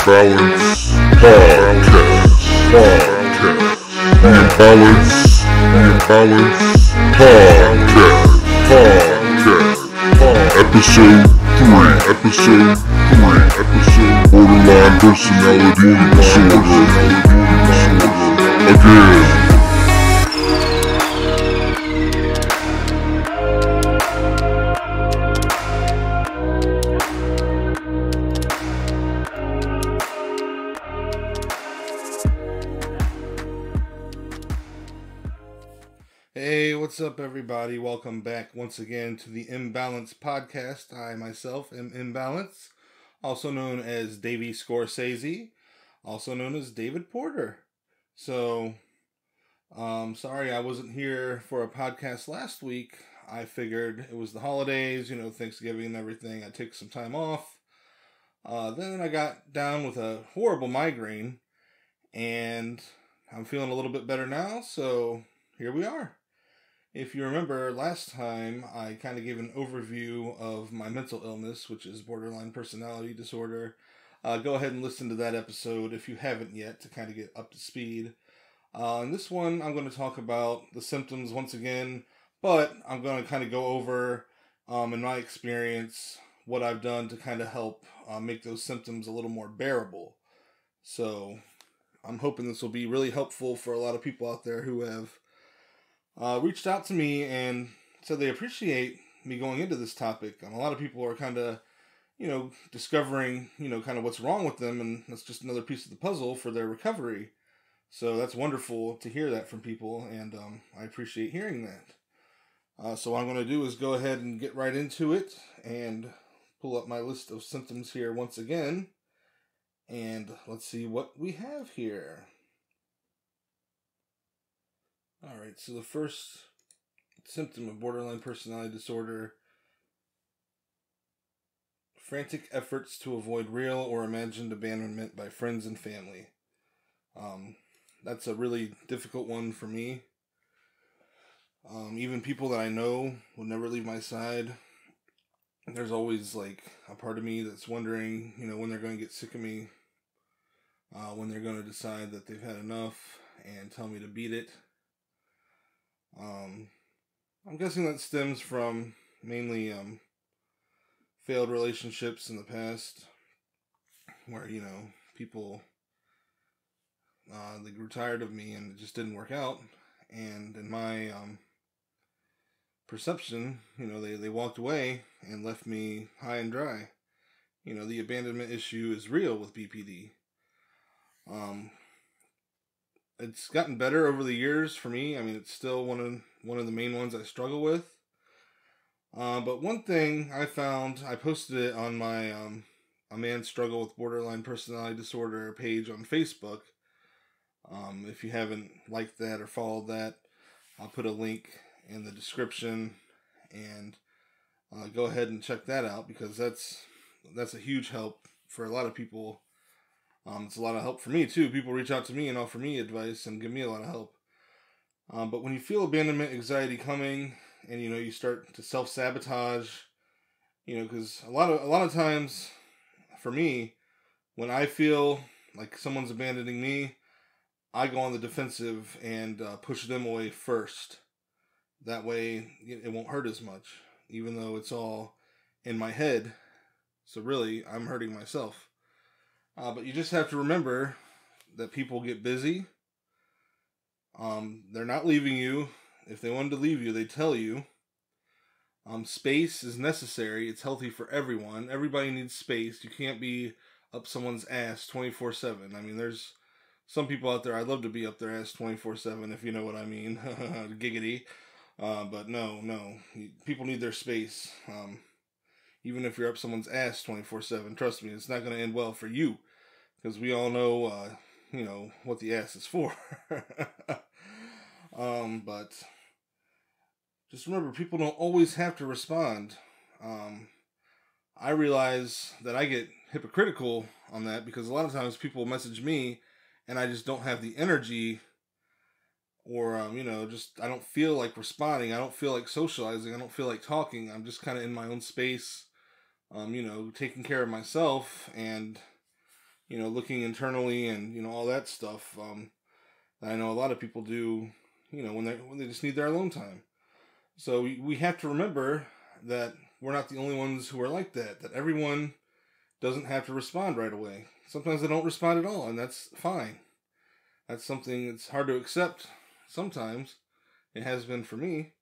Imbalance Podcast. Imbalance Podcast. Episode 3. Borderline personality disorder. Again. Hey, what's up, everybody? Welcome back once again to the Imbalance Podcast. I myself am Imbalance, also known as Davey Scorsese, also known as David Porter. So, sorry I wasn't here for a podcast last week. I figured it was the holidays, Thanksgiving and everything. I'd take some time off. Then I got down with a horrible migraine, and I'm feeling a little bit better now, so here we are. If you remember last time, I kind of gave an overview of my mental illness, which is borderline personality disorder. Go ahead and listen to that episode if you haven't yet to kind of get up to speed. In this one, I'm going to talk about the symptoms once again, but I'm going to kind of go over, in my experience, what I've done to kind of help make those symptoms a little more bearable. So I'm hoping this will be really helpful for a lot of people out there who have reached out to me and said they appreciate me going into this topic. A lot of people are kind of, discovering, kind of what's wrong with them, and that's just another piece of the puzzle for their recovery. So that's wonderful to hear that from people, and I appreciate hearing that. So what I'm going to do is go ahead and get right into it and pull up my list of symptoms here once again, and let's see what we have here. Alright, so the first symptom of borderline personality disorder: frantic efforts to avoid real or imagined abandonment by friends and family. That's a really difficult one for me. Even people that I know will never leave my side. There's always like a part of me that's wondering, when they're going to get sick of me, when they're going to decide that they've had enough and tell me to beat it. I'm guessing that stems from mainly failed relationships in the past, where people they grew tired of me and it just didn't work out. And in my perception, they walked away and left me high and dry. The abandonment issue is real with BPD. It's gotten better over the years for me. I mean, it's still one of the main ones I struggle with. But one thing I found, I posted it on my A Man's Struggle with Borderline Personality Disorder page on Facebook. If you haven't liked that or followed that, I'll put a link in the description, and go ahead and check that out, because that's a huge help for a lot of people. It's a lot of help for me too. People reach out to me and offer me advice and give me a lot of help. But when you feel abandonment anxiety coming, and you start to self-sabotage, because a lot of times for me, when I feel like someone's abandoning me, I go on the defensive and push them away first. That way it won't hurt as much, even though it's all in my head. So really, I'm hurting myself. But you just have to remember that people get busy. They're not leaving you. If they wanted to leave you, they'd tell you. Space is necessary. It's healthy for everyone. Everybody needs space. You can't be up someone's ass 24/7. I mean, there's some people out there, I'd love to be up their ass 24/7, if you know what I mean. Giggity. But no. People need their space. Even if you're up someone's ass 24/7, trust me, it's not going to end well for you. Because we all know, what the ass is for. But just remember, people don't always have to respond. I realize that I get hypocritical on that, because a lot of times people message me and I just don't have the energy, or, just I don't feel like responding. I don't feel like socializing. I don't feel like talking. I'm just kind of in my own space, taking care of myself, and looking internally and, all that stuff. I know a lot of people do, when they just need their alone time. So we have to remember that we're not the only ones who are like that, that everyone doesn't have to respond right away. Sometimes they don't respond at all, and that's fine. That's something that's hard to accept sometimes. It has been for me.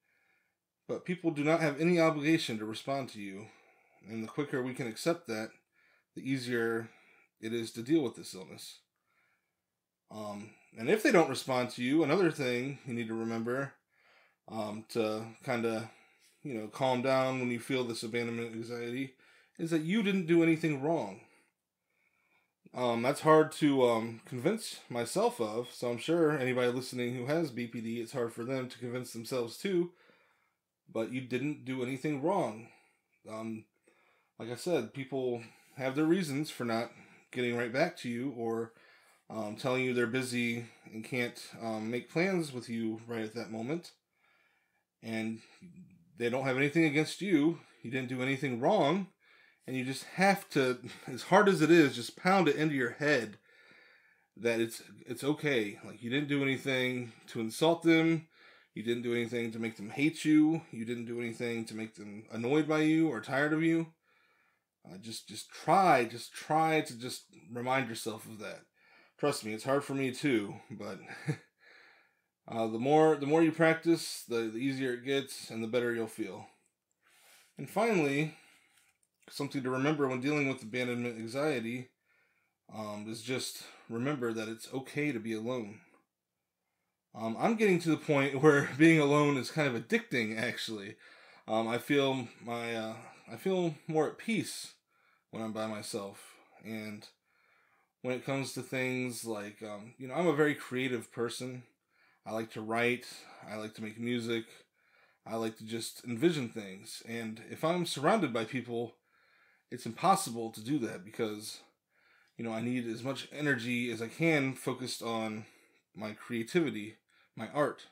But people do not have any obligation to respond to you. And the quicker we can accept that, the easier it is to deal with this illness. And if they don't respond to you, another thing you need to remember to kind of, calm down when you feel this abandonment anxiety is that you didn't do anything wrong. That's hard to convince myself of, so I'm sure anybody listening who has BPD, it's hard for them to convince themselves too, but you didn't do anything wrong. Like I said, people have their reasons for not getting right back to you or telling you they're busy and can't make plans with you right at that moment. And they don't have anything against you. You didn't do anything wrong. And you just have to, as hard as it is, just pound it into your head that it's okay. Like, you didn't do anything to insult them. You didn't do anything to make them hate you. You didn't do anything to make them annoyed by you or tired of you. Just try to just remind yourself of that. Trust me, it's hard for me too, but the more you practice, the easier it gets and the better you'll feel. And finally, something to remember when dealing with abandonment anxiety is just remember that it's okay to be alone. I'm getting to the point where being alone is kind of addicting, actually. I feel more at peace when I'm by myself. And when it comes to things like, I'm a very creative person. I like to write. I like to make music. I like to just envision things. And if I'm surrounded by people, it's impossible to do that because, I need as much energy as I can focused on my creativity, my art.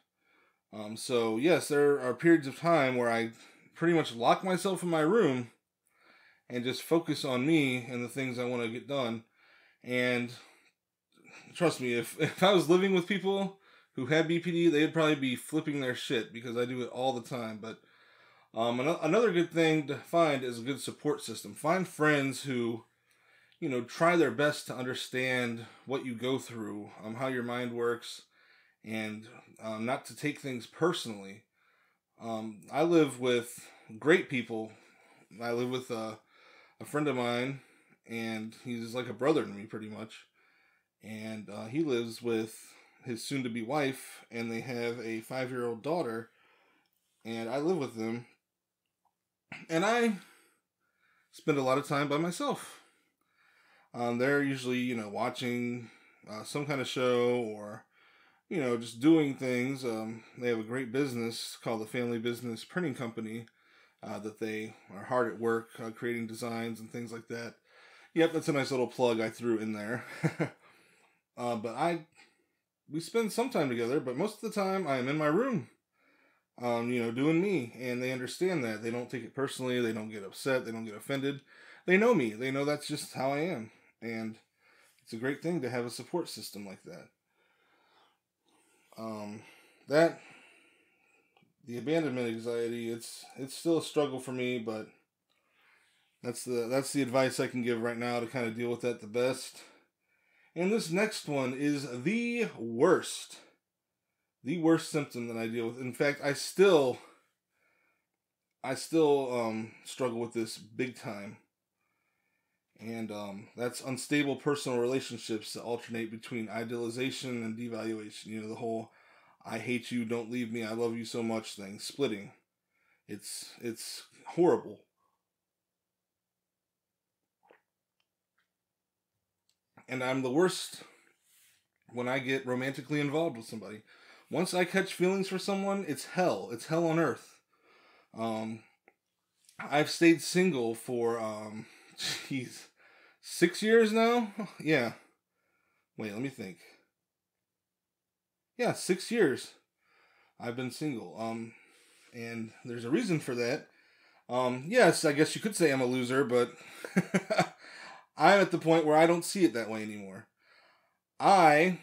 So yes, there are periods of time where I pretty much lock myself in my room and just focus on me and the things I want to get done. And trust me, if I was living with people who had BPD, they'd probably be flipping their shit because I do it all the time. But another good thing to find is a good support system. Find friends who, try their best to understand what you go through, how your mind works, and not to take things personally. I live with great people. I live with a friend of mine, and he's like a brother to me pretty much. And he lives with his soon-to-be wife, and they have a 5-year-old daughter, and I live with them. And I spend a lot of time by myself. They're usually, watching some kind of show or, just doing things. They have a great business called the Family Business Printing Company that they are hard at work creating designs and things like that. Yep, that's a nice little plug I threw in there. But we spend some time together, but most of the time I am in my room, doing me, and they understand that. They don't take it personally. They don't get upset. They don't get offended. They know me. They know that's just how I am, and it's a great thing to have a support system like that. The abandonment anxiety, it's still a struggle for me, but that's the advice I can give right now to kind of deal with that the best. And this next one is the worst symptom that I deal with. In fact, I still struggle with this big time. And that's unstable personal relationships that alternate between idealization and devaluation. The whole "I hate you, don't leave me, I love you so much" thing, splitting. It's horrible. And I'm the worst when I get romantically involved with somebody. Once I catch feelings for someone, it's hell. It's hell on earth. I've stayed single for 6 years now? Yeah. Wait, let me think. Yeah, 6 years I've been single. And there's a reason for that. Yes, I guess you could say I'm a loser, but I'm at the point where I don't see it that way anymore. I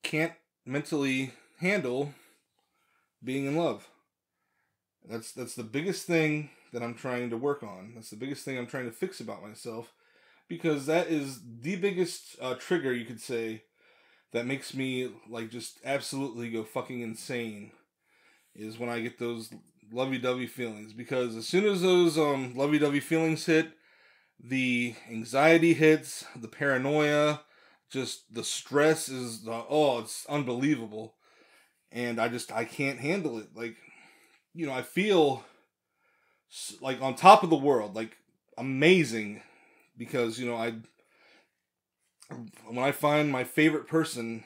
can't mentally handle being in love. That's the biggest thing that I'm trying to work on. That's the biggest thing I'm trying to fix about myself, because that is the biggest trigger, you could say, that makes me like just absolutely go fucking insane, is when I get those lovey-dovey feelings. Because as soon as those lovey-dovey feelings hit, the anxiety hits, the paranoia, just the stress is it's unbelievable, and I can't handle it. Like, I feel like on top of the world, like amazing, because when I find my favorite person,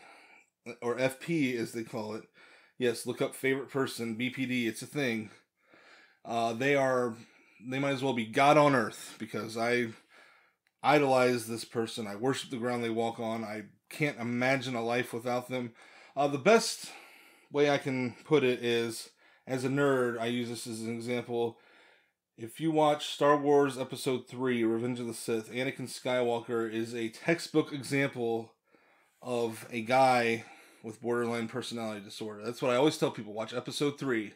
or FP as they call it, yes, look up favorite person, BPD, it's a thing. They might as well be God on earth, because I idolize this person. I worship the ground they walk on. I can't imagine a life without them. The best way I can put it is, as a nerd, I use this as an example. If you watch Star Wars Episode 3, Revenge of the Sith, Anakin Skywalker is a textbook example of a guy with borderline personality disorder. That's what I always tell people. Watch Episode 3.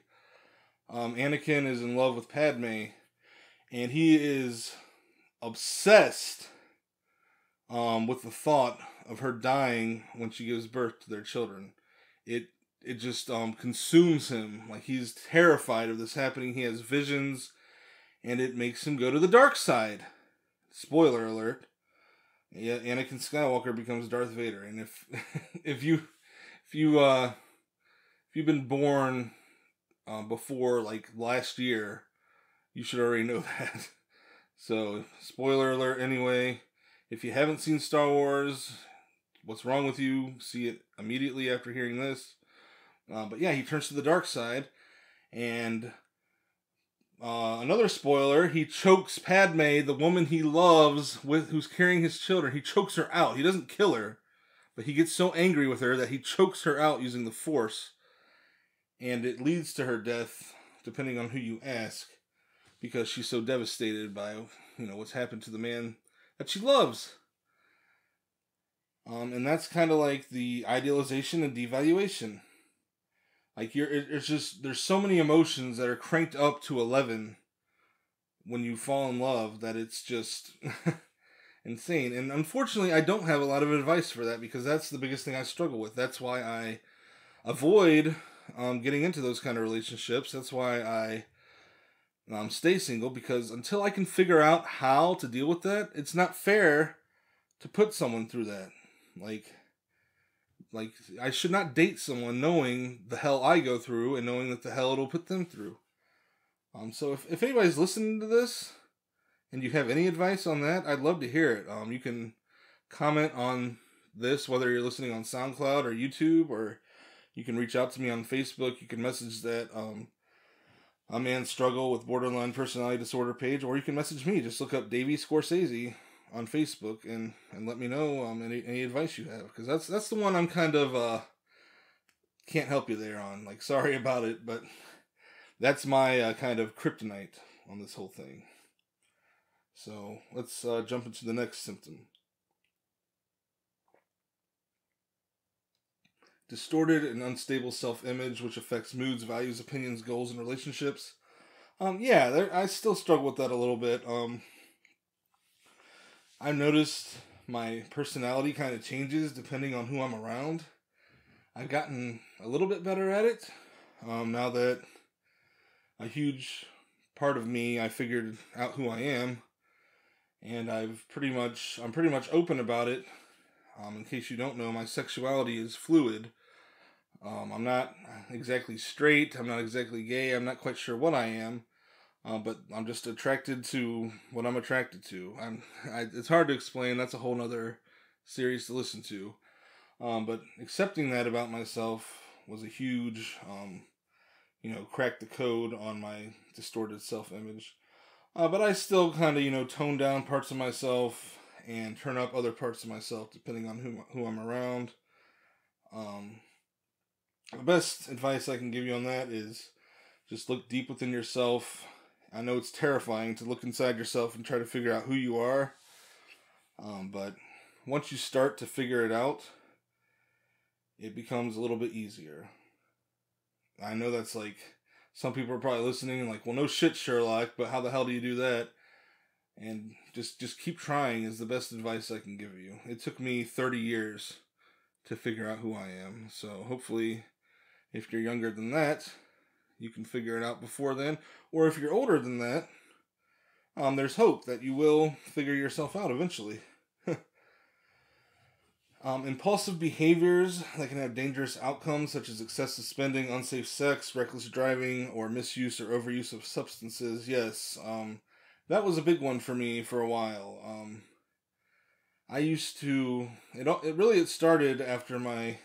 Anakin is in love with Padme, and he is obsessed with the thought of her dying when she gives birth to their children. It just consumes him. Like, he's terrified of this happening. He has visions, and it makes him go to the dark side. Spoiler alert. Yeah, Anakin Skywalker becomes Darth Vader. And if you've been born before like last year, you should already know that. So, spoiler alert anyway. If you haven't seen Star Wars, what's wrong with you? See it immediately after hearing this. But yeah, he turns to the dark side, and another spoiler, he chokes Padme, the woman he loves, who's carrying his children. He chokes her out. He doesn't kill her, but he gets so angry with her that he chokes her out using the Force, and it leads to her death, depending on who you ask, because she's so devastated by what's happened to the man that she loves. And that's kind of like the idealization and devaluation. Like, it's just, there's so many emotions that are cranked up to 11 when you fall in love that it's just insane. And unfortunately, I don't have a lot of advice for that, because that's the biggest thing I struggle with. That's why I avoid getting into those kind of relationships. That's why I stay single, because until I can figure out how to deal with that, it's not fair to put someone through that. Like, I should not date someone knowing the hell I go through and knowing that the hell it'll put them through. So if anybody's listening to this and you have any advice on that, I'd love to hear it. You can comment on this, whether you're listening on SoundCloud or YouTube, or you can reach out to me on Facebook. You can message that A Man Struggle with Borderline Personality Disorder page, or you can message me. Just look up Davey Scorsese on Facebook and let me know any advice you have, because that's the one I'm kind of can't help you there on. Like, sorry about it, but that's my kind of kryptonite on this whole thing. So let's jump into the next symptom. Distorted and unstable self-image, which affects moods, values, opinions, goals, and relationships. I still struggle with that a little bit. I've noticed my personality kind of changes depending on who I'm around. I've gotten a little bit better at it. Now that a huge part of me, I figured out who I am, and I'm pretty much open about it. In case you don't know, my sexuality is fluid. I'm not exactly straight. I'm not exactly gay. I'm not quite sure what I am. But I'm just attracted to what I'm attracted to. It's hard to explain. That's a whole nother series to listen to. But accepting that about myself was a huge, crack the code on my distorted self-image. But I still kind of, tone down parts of myself and turn up other parts of myself depending on who I'm around. The best advice I can give you on that is just look deep within yourself. I know it's terrifying to look inside yourself and try to figure out who you are, But once you start to figure it out, it becomes a little bit easier. I know that's like, some people are probably listening and like, well, no shit, Sherlock, but how the hell do you do that? And just keep trying is the best advice I can give you. It took me 30 years to figure out who I am. So hopefully, if you're younger than that, you can figure it out before then. Or if you're older than that, there's hope that you will figure yourself out eventually. Impulsive behaviors that can have dangerous outcomes, such as excessive spending, unsafe sex, reckless driving, or misuse or overuse of substances. Yes, that was a big one for me for a while. I used to. It started after my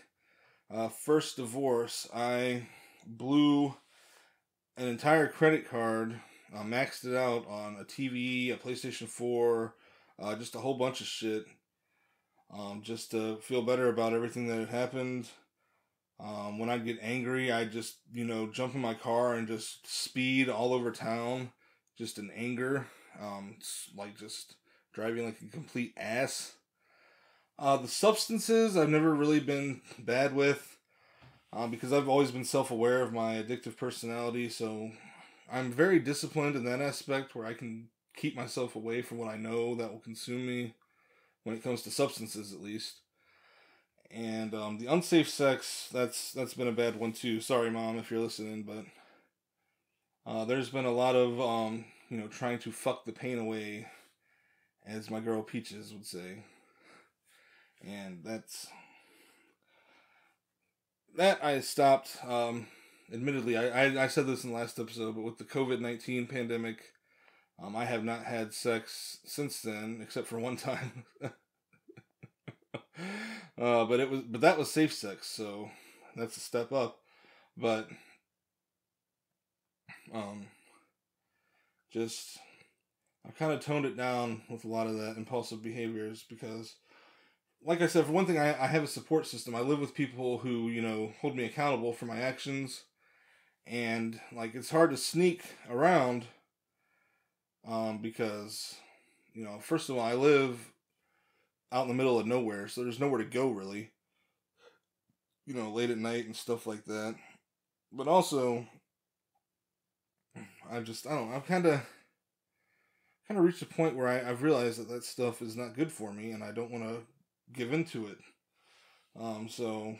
first divorce. I blew an entire credit card, maxed it out on a TV, a PlayStation 4, just a whole bunch of shit. Just to feel better about everything that had happened. When I'd get angry, I'd just, jump in my car and just speed all over town, just in anger, just driving like a complete ass. The substances I've never really been bad with, because I've always been self-aware of my addictive personality, so I'm very disciplined in that aspect where I can keep myself away from what I know that will consume me. When it comes to substances, at least. And the unsafe sex, that's been a bad one too. Sorry, Mom, if you're listening, but there's been a lot of trying to fuck the pain away, as my girl Peaches would say. And that I stopped. Admittedly, I said this in the last episode, but with the COVID-19 pandemic, I have not had sex since then, except for one time. But that was safe sex, so that's a step up. But I've kind of toned it down with a lot of that impulsive behaviors because, like I said, for one thing, I have a support system. I live with people who hold me accountable for my actions, and like it's hard to sneak around. Because, first of all, I live out in the middle of nowhere, so there's nowhere to go, really. Late at night and stuff like that. But also, I've kind of reached a point where I've realized that stuff is not good for me, and I don't want to give into it. So,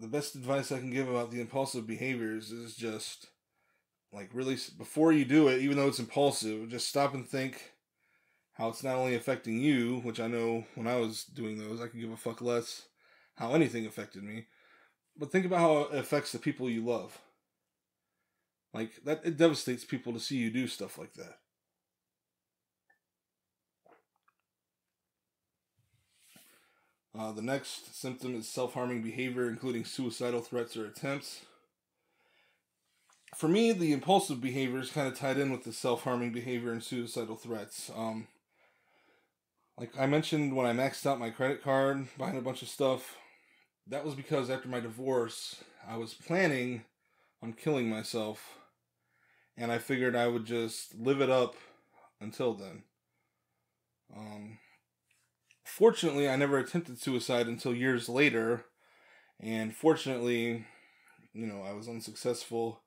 the best advice I can give about the impulsive behaviors is just, like, really, before you do it, even though it's impulsive, just stop and think how it's not only affecting you, which I know when I was doing those, I could give a fuck less how anything affected me, but think about how it affects the people you love. Like, it devastates people to see you do stuff like that. The next symptom is self-harming behavior, including suicidal threats or attempts. For me, the impulsive behavior is kind of tied in with the self-harming behavior and suicidal threats. Like I mentioned, when I maxed out my credit card, buying a bunch of stuff, that was because after my divorce, I was planning on killing myself, and I figured I would just live it up until then. Fortunately, I never attempted suicide until years later, and fortunately, I was unsuccessful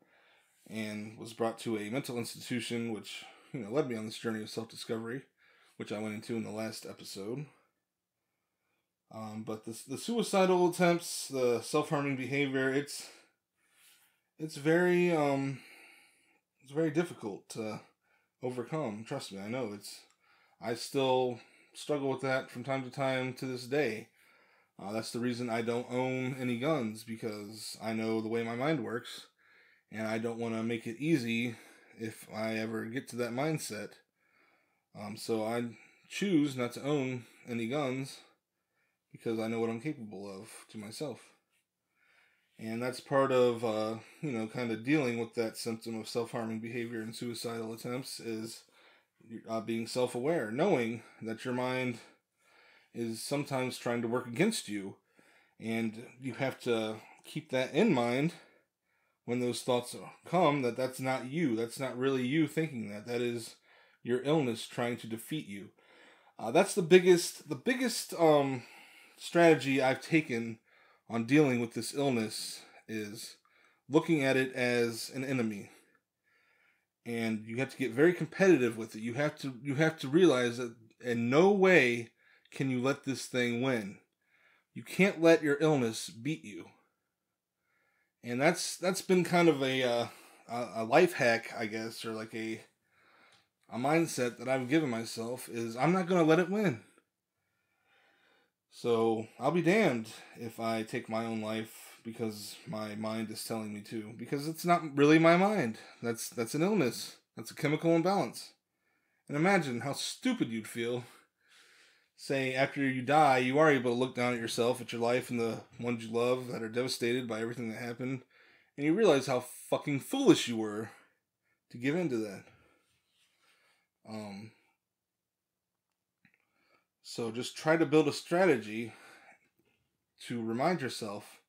and was brought to a mental institution, which, led me on this journey of self-discovery, which I went into in the last episode. But the suicidal attempts, the self-harming behavior, it's very difficult to overcome. Trust me, I know I still struggle with that from time to time to this day. That's the reason I don't own any guns, because I know the way my mind works. And I don't want to make it easy if I ever get to that mindset. So I choose not to own any guns because I know what I'm capable of to myself. And that's part of, kind of dealing with that symptom of self-harming behavior and suicidal attempts is being self-aware, knowing that your mind is sometimes trying to work against you. And you have to keep that in mind when those thoughts come, that's not you. That's not really you thinking that. That is your illness trying to defeat you. That's the biggest strategy I've taken on dealing with this illness, is looking at it as an enemy. And you have to get very competitive with it. You have to realize that in no way can you let this thing win. You can't let your illness beat you. And that's been kind of a life hack, I guess, or like a mindset that I've given myself, is I'm not going to let it win. So I'll be damned if I take my own life because my mind is telling me to. Because it's not really my mind. That's an illness. That's a chemical imbalance. And imagine how stupid you'd feel. Say, after you die, you are able to look down at yourself, at your life, and the ones you love that are devastated by everything that happened. And you realize how fucking foolish you were to give in to that. So just try to build a strategy to remind yourself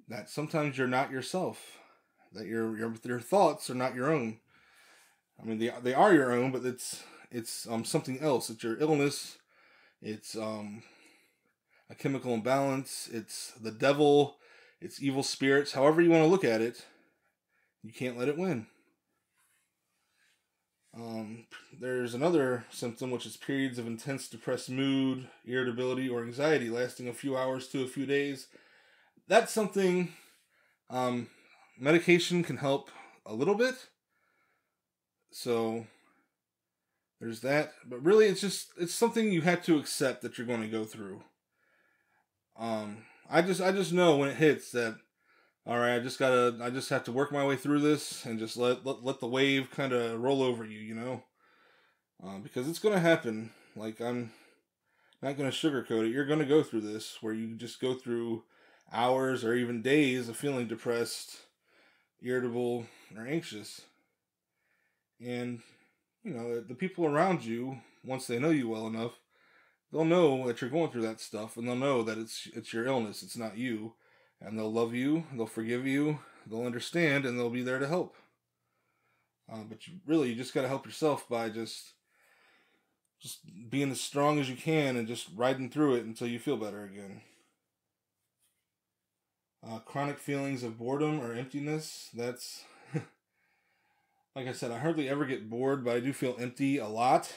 that sometimes you're not yourself, that your thoughts are not your own. I mean, they are your own, but it's something else. It's your illness. It's a chemical imbalance. It's the devil. It's evil spirits. However you want to look at it, you can't let it win. There's another symptom, which is periods of intense depressed mood, irritability, or anxiety lasting a few hours to a few days. That's something medication can help a little bit. So there's that. But really, it's something you have to accept that you're going to go through. I just know when it hits that, all right, I just have to work my way through this and just let the wave kind of roll over you, you know? Because it's going to happen. Like, I'm not going to sugarcoat it. You're going to go through this, where you just go through hours or even days of feeling depressed, irritable, or anxious. And, you know, the people around you, once they know you well enough, they'll know that you're going through that stuff, and they'll know that it's your illness, it's not you. And they'll love you, they'll forgive you, they'll understand, and they'll be there to help. But you just got to help yourself by just being as strong as you can and just riding through it until you feel better again. Chronic feelings of boredom or emptiness, that's... like I said, I hardly ever get bored, but I do feel empty a lot.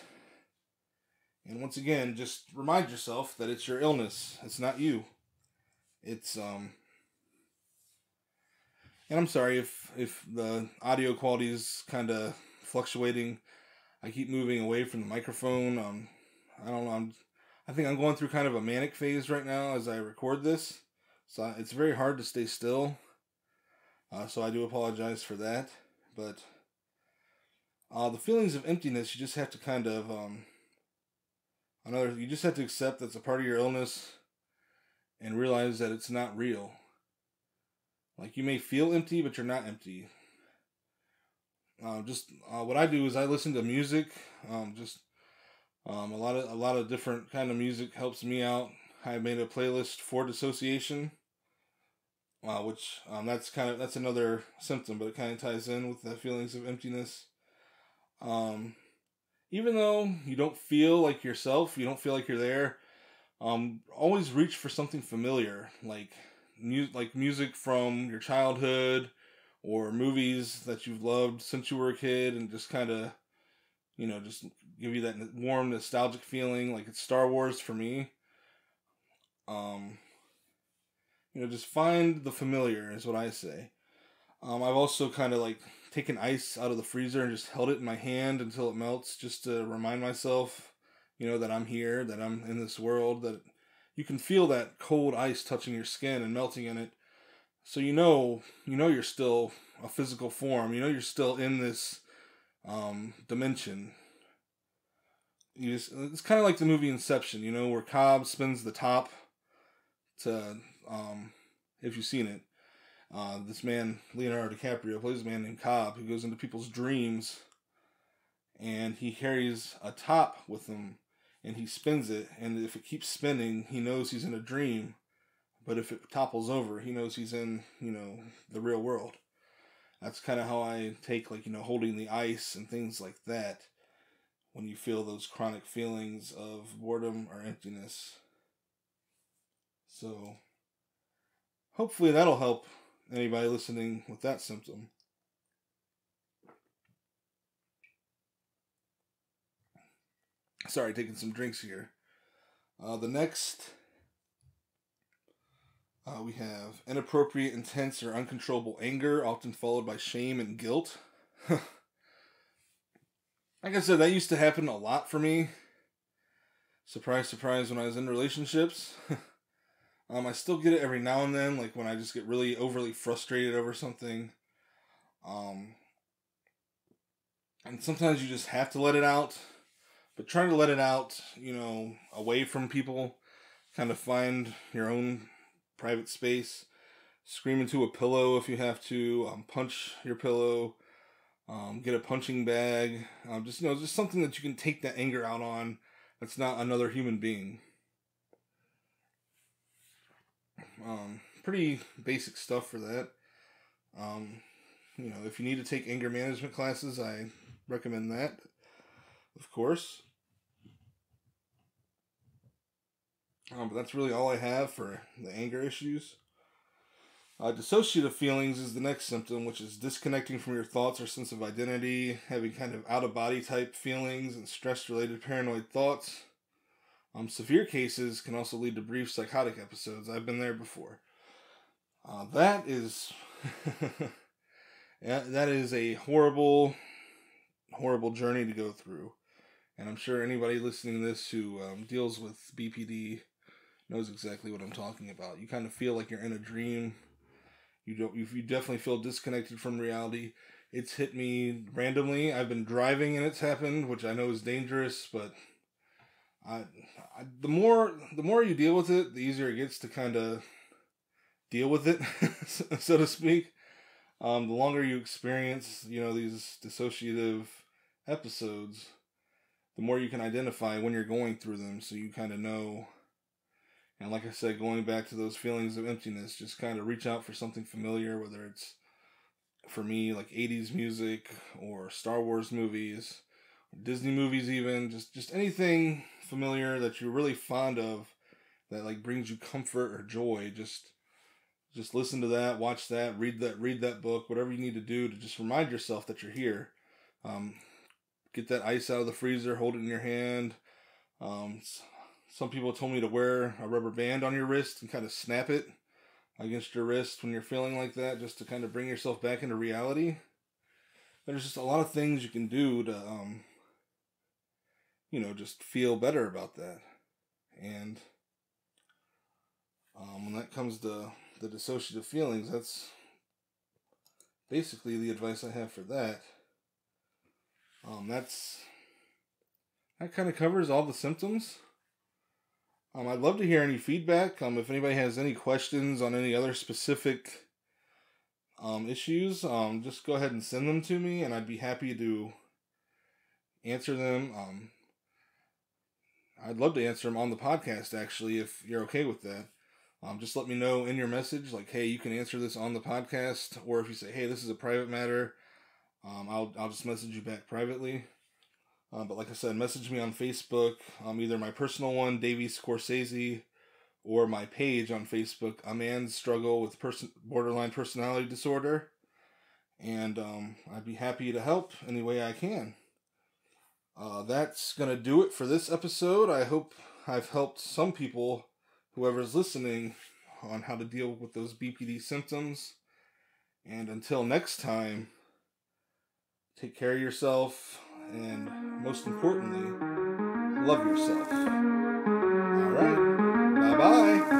And once again, just remind yourself that it's your illness, it's not you. It's, and I'm sorry if the audio quality is kind of fluctuating. I keep moving away from the microphone. I don't know. I think I'm going through kind of a manic phase right now as I record this. So it's very hard to stay still. So I do apologize for that. But the feelings of emptiness, you just have to kind of, you just have to accept that's a part of your illness and realize that it's not real. Like, you may feel empty, but you're not empty. What I do is I listen to music. A lot of different kind of music helps me out. I made a playlist for dissociation, which that's another symptom, but it kind of ties in with the feelings of emptiness. Even though you don't feel like yourself, you don't feel like you're there, always reach for something familiar, like music from your childhood or movies that you've loved since you were a kid, and just kind of, just give you that warm, nostalgic feeling. Like, it's Star Wars for me. Just find the familiar is what I say. I've also kind of like taken ice out of the freezer and just held it in my hand until it melts, just to remind myself, that I'm here, that I'm in this world, that you can feel that cold ice touching your skin and melting in it. So you're still a physical form. You're still in this dimension. It's kind of like the movie Inception, where Cobb spins the top to, if you've seen it, this man, Leonardo DiCaprio, plays a man named Cobb who goes into people's dreams, and he carries a top with him, and he spins it, and if it keeps spinning, he knows he's in a dream, but if it topples over, he knows he's in, the real world. That's kind of how I take, holding the ice and things like that. when you feel those chronic feelings of boredom or emptiness. So hopefully that'll help anybody listening with that symptom. Sorry, taking some drinks here. The next, we have inappropriate, intense, or uncontrollable anger, often followed by shame and guilt. Like I said, that used to happen a lot for me. Surprise, surprise, when I was in relationships. I still get it every now and then, like when I just get really overly frustrated over something. And sometimes you just have to let it out. But trying to let it out, away from people. Kind of find your own private space. Scream into a pillow if you have to. Punch your pillow. Get a punching bag. Just something that you can take that anger out on. That's not another human being. Pretty basic stuff for that. If you need to take anger management classes, I recommend that, of course. But that's really all I have for the anger issues. Dissociative feelings is the next symptom, which is disconnecting from your thoughts or sense of identity, having kind of out-of-body type feelings and stress-related paranoid thoughts. Severe cases can also lead to brief psychotic episodes. I've been there before. That is that is a horrible, horrible journey to go through. And I'm sure anybody listening to this who deals with BPD knows exactly what I'm talking about. You kind of feel like you're in a dream. You definitely feel disconnected from reality. It's hit me randomly. I've been driving and it's happened, which I know is dangerous, but the more you deal with it, the easier it gets to kind of deal with it, so to speak. The longer you experience, these dissociative episodes, the more you can identify when you're going through them, so you kind of know. And like I said, going back to those feelings of emptiness, just kind of reach out for something familiar, whether it's, for me, like 80s music or Star Wars movies, or Disney movies even, just anything familiar that you're really fond of that like brings you comfort or joy. Just listen to that, watch that, read that book, whatever you need to do to just remind yourself that you're here. Get that ice out of the freezer, hold it in your hand. Some people told me to wear a rubber band on your wrist and kind of snap it against your wrist when you're feeling like that, just to kind of bring yourself back into reality. There's just a lot of things you can do to, just feel better about that. And when that comes to the dissociative feelings, that's basically the advice I have for that. That kind of covers all the symptoms. I'd love to hear any feedback. If anybody has any questions on any other specific issues, just go ahead and send them to me, and I'd be happy to answer them. I'd love to answer them on the podcast, actually, if you're okay with that. Just let me know in your message, like, hey, you can answer this on the podcast, or if you say, hey, this is a private matter, I'll just message you back privately. But like I said, message me on Facebook, either my personal one, Davey Scorsese, or my page on Facebook, A Man's Struggle with Borderline Personality Disorder. And I'd be happy to help any way I can. That's going to do it for this episode. I hope I've helped some people, whoever's listening, on how to deal with those BPD symptoms. And until next time, take care of yourself, and most importantly, love yourself. All right, bye-bye.